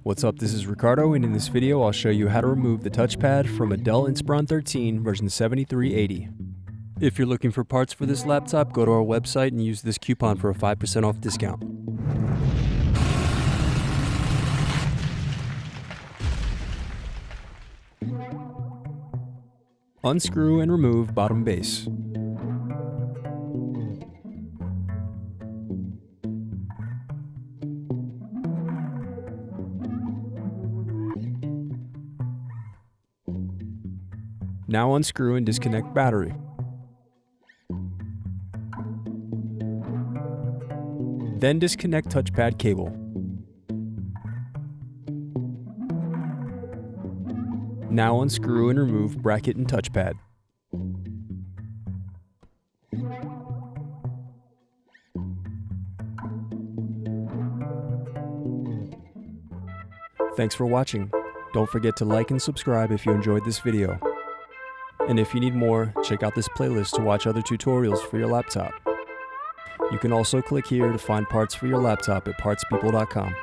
What's up, this is Ricardo, and in this video I'll show you how to remove the touchpad from a Dell Inspiron 13 version 7380. If you're looking for parts for this laptop, go to our website and use this coupon for a 5% off discount. Unscrew and remove bottom base. Now unscrew and disconnect battery. Then disconnect touchpad cable. Now unscrew and remove bracket and touchpad. Thanks for watching. Don't forget to like and subscribe if you enjoyed this video. And if you need more, check out this playlist to watch other tutorials for your laptop. You can also click here to find parts for your laptop at partspeople.com.